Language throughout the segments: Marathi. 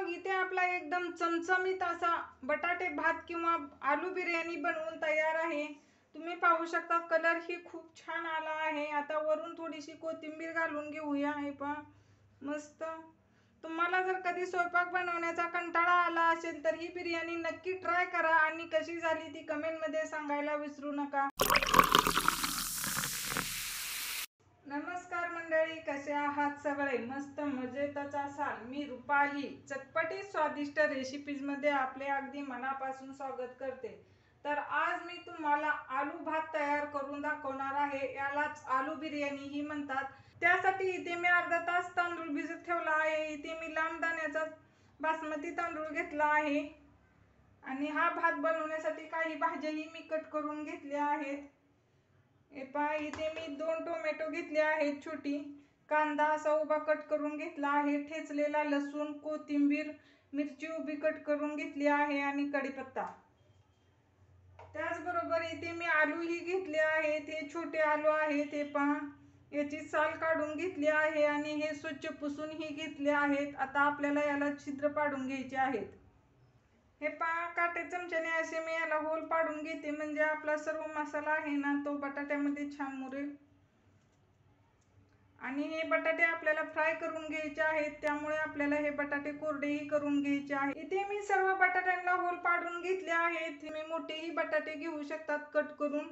मग इथे आपला एकदम चमचमीत असा बटाटे भात किंवा आलू बिर्याणी बनवून तयार आहे। तुम्ही पाहू शकता कलर ही खूप छान आला आहे। आता वरून थोडीशी कोथिंबीर घालून घेऊया। हे पहा मस्त। तुम्हाला जर कधी स्वयंपाक बनवण्याचा कंटाळा आला असेल तर ही बिर्याणी नक्की ट्राय करा आणि कशी झाली ती कमेंटमध्ये सांगायला विसरू नका। नमस्कार मंडळी, कसे आहात सगळे? मस्त मजेतच असाल। मी रुपाली चटपटीत स्वादिष्ट रेसिपीज मध्ये आपले अगदी मनापासून स्वागत करते। तर आज मी तुम्हाला आलू भात तयार करून दाखवणार आहे। यालाच आलू बिर्याणी ही म्हणतात। त्यासाठी इथे मी अर्धा तास तांदूळ भिजत ठेवला आहे। इथे मी लांब दाण्याचा बासमती तांदूळ घेतला आहे आणि हा भात बनवण्यासाठी काही भाज्याही मी कट करून घेतल्या आहेत। हे पहा इथे मी 2 टोमॅटो घेतले आहेत छोटी, कांदा असा उभा कट करून घेतला आहे, ठेचलेला लसूण, कोथिंबीर, मिरची उभी कट करून घेतली आहे आणि कढीपत्ता। त्याचबरोबर इथे मी आलू ही घेतले आहेत। हे छोटे आलू आहेत। हे पहा याची साल काढून घेतली आहे आणि हे स्वच्छ पुसून ही घेतले आहेत। आता आपल्याला याला छिद्र पाडून घ्यायचे आहेत। हे पहा काटे चमच्याने असे मी याला होल पाडून घेते, म्हणजे आपला सर्व मसाला आहे ना तो बटाट्यामध्ये छान मुरेल। आणि हे बटाटे आपल्याला फ्राय करून घ्यायचे आहेत, त्यामुळे आपल्याला हे बटाटे कोरडेही करून घ्यायचे आहेत। इथे मी सर्व बटाट्यांना होल पाडून घेतले आहेत। मी मोठेही बटाटे घेऊ शकतात कट करून।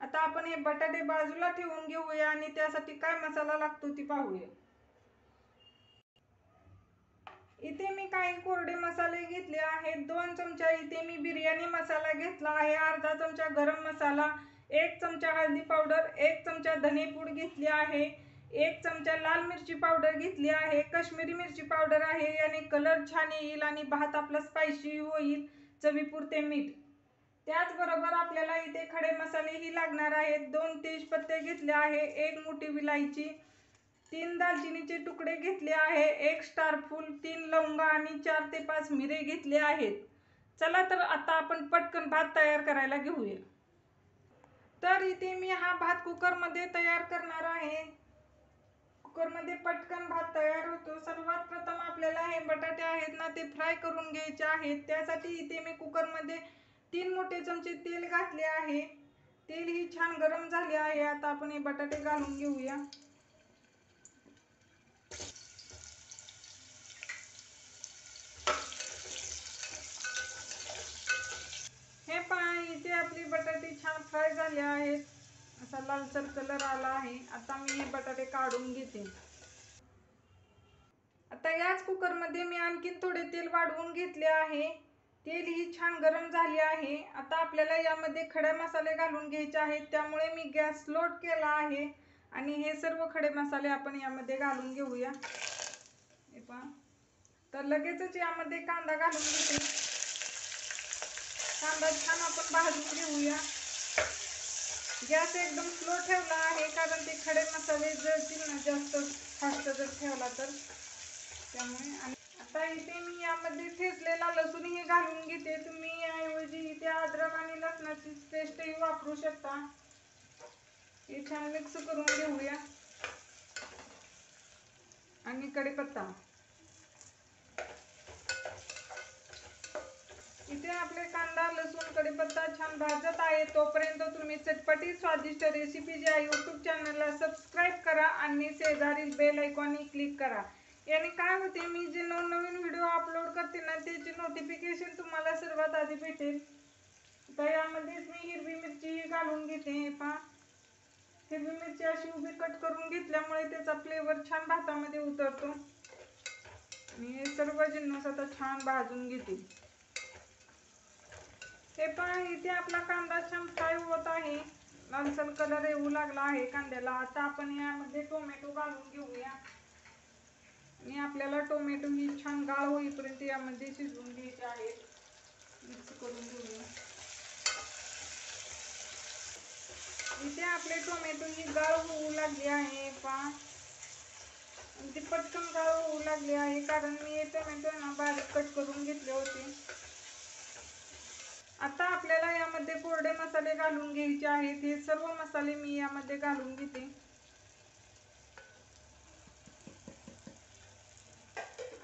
आता आपण हे बटाटे बाजूला ठेवून घेऊया आणि त्यासाठी काय मसाला लागतो ती पाहूया। इथे मी काही कोरडे मसाले घेतले आहेत। 2 चमचा इथे मी बिर्याणी मसाला घेतला आहे, अर्धा चमचा गरम मसाला, 1 चमचा हळदी पावडर, 1 चमचा धनेपूड घेतली आहे, 1 चमचा लाल मिरची पावडर घेतली आहे, काश्मीरी मिरची पावडर आहे। याने कलर छान येईल आणि भात आपला स्पायसी होईल। चवीपुरते मीठ। त्याचबरोबर आपल्याला इथे खडे मसालेही लागणार आहेत। 2 तेजपत्ते घेतले आहे, 1 मोठी विलायची, 3 दालचिनीचे तुकडे घेतले आहे, 1 स्टार फूल, 3 लवंगा आणि 4 ते 5 मिरे घेतले आहेत। चला तर आता आपण पटकन भात तयार करायला घेऊया। तर इथे मी हा भात कुकर मध्ये तयार करणार आहे। कुकर मध्ये पटकन भात तयार होतो। सर्वात प्रथम आपल्याला हे बटाटे आहेत ना ते फ्राय करून घ्यायचे आहेत। त्यासाठी इथे मी कुकर मध्ये 3 मोठे चमचे तेल घातले आहे। तेल ही छान गरम झाले आहे। आता आपण हे बटाटे घालून घेऊया। हे पहा इथे आपली बटाटे छान फ्राय झाले आहेत, असा लालसर कलर आला आहे। आता मी हे बटाटे काढून घेते। आता याच कुकर मध्ये मी आणखीन थोडे तेल वाढवून घेतले आहे। तेल ही छान गरम झाले आहे। आता आपल्याला यामध्ये खडे मसाले घालून घ्यायचे आहेत, त्यामुळे मी गॅस स्लो केला आहे आणि हे सर्व खडे मसाले आपण यामध्ये घालून घेऊया। हे पहा तर लगेचच यामध्ये कांदा घालून घेते। कांदा छान आपण भाजून घेऊया। गॅस एकदम स्लो ठेवला आहे, कारण ते खडे मसाले जळतील ना जास्त फास्ट जर ठेवला तर, त्यामुळे। आता इथे मी यामध्ये ठेचलेला लसूणही घालून घेते। तुम्ही याऐवजी इथे अद्रक आणि लसणाची पेस्टही वापरू शकता। हे छान मिक्स करून घेऊया आणि कढीपत्ता। इथे आपले कांदा, लसूण, कढीपत्ता छान भाजत आहे, तोपर्यंत तुम्ही चटपटी स्वादिष्ट रेसिपी या यूट्यूब चॅनलला सबस्क्राईब करा आणि शेजारील बेल आयकॉनही क्लिक करा। याने काय होते, मी जे नवनवीन व्हिडिओ अपलोड करते ना त्याची नोटिफिकेशन तुम्हाला सर्वात आधी भेटेल। तर यामध्येच मी हिरवी मिरची घालून घेते। हे पहा हिरवी मिरची अशी उभी कट करून घेतल्यामुळे त्याचा फ्लेवर छान भातामध्ये उतरतो। आणि हे सर्व जिन्नस आता छान भाजून घेते। हे पहा इथे आपला कांदा छान फ्राय होत आहे, लालसर कलर येऊ लागला आहे कांद्याला। आता आपण यामध्ये टोमॅटो घालून घेऊया आणि आपल्याला टोमॅटो ही छान गाळ होईपर्यंत यामध्ये शिजवून घ्यायचे आहे। मिक्स करून घेऊया। इथे आपले टोमॅटो ही गाळ होऊ लागली आहे। पहा ते पटकन गाळ होऊ लागले आहे, कारण मी हे टोमॅटो ना बारीक कट करून घेतले होते। आता आपल्याला यामध्ये कोरडे मसाले घालून घ्यायचे आहेत। हे सर्व मसाले मी यामध्ये घालून घेते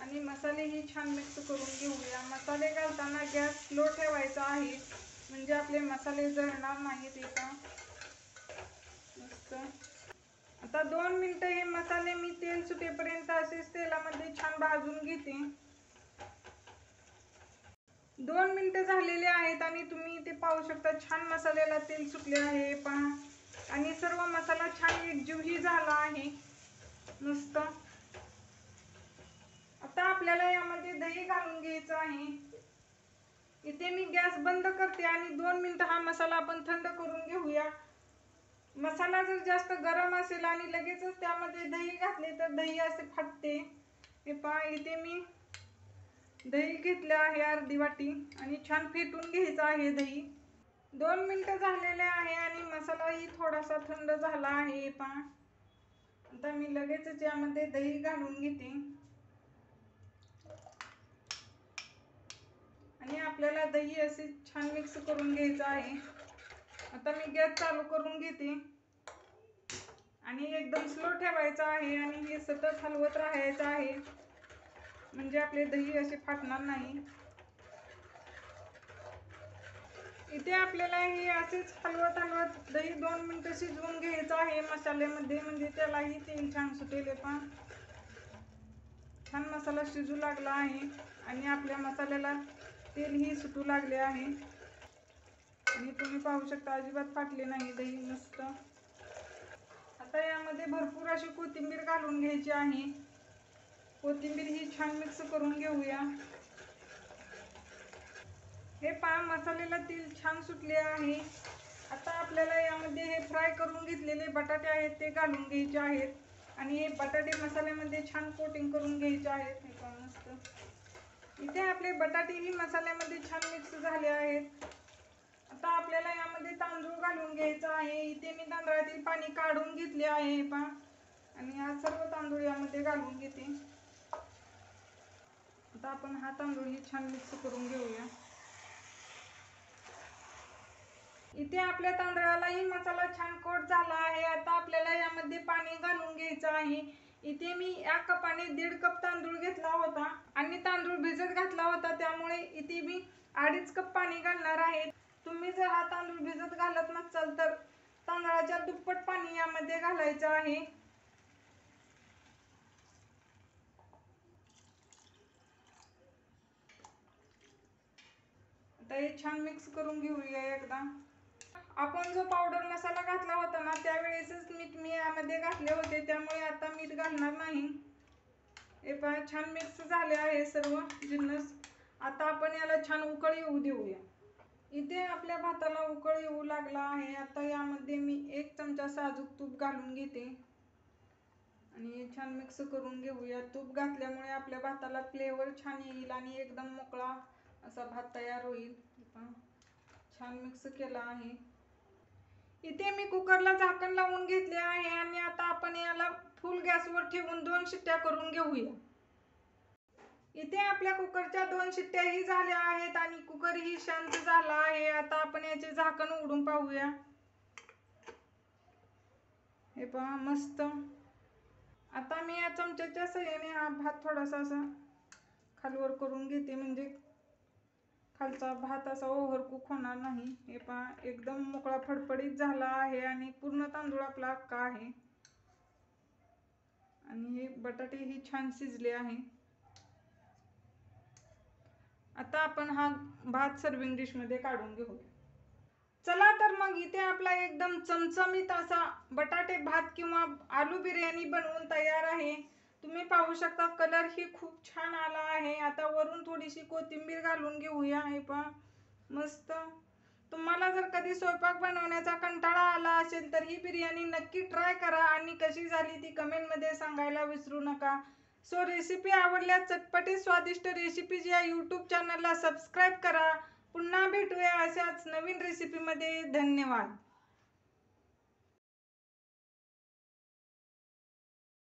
आणि मसालेही छान मिक्स करून घेऊया. मसाले घालताना गॅस स्लो ठेवायचा आहे, म्हणजे आपले मसाले जळणार नाहीत. मस्त. आता 2 मिनिटं हे मसाले मी तेल सुटेपर्यंत असेच तेलामध्ये छान भाजून घेते. 2 मिनिटं झालेले आहेत आणि तुम्ही ते पाहू शकता छान मसाल्याला तेल सुटले आहे पहा. आणि सर्व मसाला छान एकजीवही झाला आहे. मस्त. आता आपल्याला यामध्ये दही घालून घ्यायचं आहे. इथे मी गॅस बंद करते आणि 2 मिनिटं हा मसाला आपण थंड करून घेऊया. मसाला जर जास्त गरम असेल आणि लगेचच त्यामध्ये दही घातले तर दही असे फाटते. हे पहा, इथे मी दही घेतले आहे अर्धी वाटी आणि छान फेटून घ्यायचं आहे दही. 2 मिनिटं झालेले आहे आणि मसालाही थोडासा थंड झाला आहे. हे पहा, आता मी लगेचच यामध्ये दही घालून घेते आणि आपल्याला दही असे छान मिक्स करून घ्यायचं आहे. आता मी गॅस चालू करून घेते आणि एकदम स्लो ठेवायचा आहे आणि हे सतत हलवत राहायचं आहे, म्हणजे आपले दही असे फाटणार नाही. इथे आपल्याला हे असेच हलवत हलवत दही 2 मिनिटं शिजवून घ्यायचं आहे मसाल्यामध्ये, म्हणजे त्यालाही तेल छान सुटेल. पण छान मसाला शिजू लागला आहे आणि आपल्या मसाल्याला तेलही सुटू लागले आहे आणि तुम्ही पाहू शकता अजिबात फाटले नाही दही. मस्त. आता यामध्ये भरपूर अशी कोथिंबीर घालून घ्यायची आहे. कोथिंबीर ही छान मिक्स करून घेऊया. हे पहा, मसाल्याला तेल छान सुटले आहे. आता आपल्याला यामध्ये हे फ्राय करून घेतलेले बटाटे आहेत ते घालून घ्यायचे आहेत आणि हे बटाटे मसाल्यामध्ये छान कोटिंग करून घ्यायचे आहेत. हे पहा, मस्त. इथे आपले बटाटेही मसाल्यामध्ये छान मिक्स झाले आहेत. आता आपल्याला यामध्ये तांदूळ घालून घ्यायचा आहे. इथे मी तांदळातील पाणी काढून घेतले आहे. हे पहा, आणि हा सर्व तांदूळ यामध्ये घालून घेते. आता आपण हा तांदूळही छान मिक्स करून घेऊया. इथे आपल्या तांदळालाही मसाला छान कोट झाला आहे. आता आपल्याला यामध्ये पाणी घालून घ्यायचं आहे. इथे मी 1 कपाने 1.5 कप तांदूळ घेतला होता आणि तांदूळ भिजत घातला होता, त्यामुळे इथे मी 2.5 कप पाणी घालणार आहे. तुम्ही जर हा तांदूळ भिजत घालत नसाल तर तांदळाच्या दुप्पट पाणी यामध्ये घालायचं आहे. आता हे छान मिक्स करून घेऊया एकदा. आपण जो पावडर मसाला घातला होता ना, त्यावेळेसच मीठ मी यामध्ये घातले होते, त्यामुळे आता मीठ घालणार नाही. हे पहा, छान मिक्स झाले आहे सर्व जिन्नस. आता आपण याला छान उकळी येऊ देऊया. इथे आपल्या भाताला उकळ येऊ लागला आहे. आता यामध्ये मी 1 चमचा साजूक तूप घालून घेते आणि छान मिक्स करून घेऊया. तूप घातल्यामुळे आपल्या भाताला फ्लेवर छान येईल आणि एकदम मोकळा असा भात तयार होईल. छान मिक्स केला आहे. इथे मी कुकरला झाकण लावून घेतले आहे आणि आता आपण याला फुल गॅसवर ठेवून 2 शिट्ट्या करून घेऊया. इथे आपल्या कुकरच्या 2 शिट्ट्याही झाल्या आहेत आणि कुकरही शांत झाला आहे. आता आपण याचे झाकण उघडून पाहूया. हे पहा, मस्त. आता मी या चमच्याच्या साहाय्याने हा भात थोडासा असा खालवर करून घेते, म्हणजे खालचा भात असा ओव्हर कुक होणार नाही. हे पहा, एकदम मोकळा फडफडीत झाला आहे आणि पूर्ण तांदूळ आपला अख्खा आहे आणि हे बटाटेही छान शिजले आहे. आता आपण हा भात सर्विंग डिश मध्ये काढून घेऊ. चला तर मग इथे आपला एकदम चमचमीत असा बटाटे भात किंवा आलू बिर्याणी बनवून तयार आहे. तुम्ही पाहू शकता कलर ही खूप छान आला आहे. आता वरून थोडीशी कोथिंबीर घालून घेऊया. हे पहा, मस्त. तुम्हाला जर कधी स्वयंपाक बनवण्याचा कंटाळा आला असेल तर ही बिर्याणी नक्की ट्राय करा आणि कशी झाली ती कमेंटमध्ये सांगायला विसरू नका. सो रेसिपी आवडल्यास चटपटीत स्वादिष्ट रेसिपीज या यूट्यूब चॅनलला सबस्क्राईब करा. पुन्हा भेटूया अशाच नवीन रेसिपीमध्ये. धन्यवाद.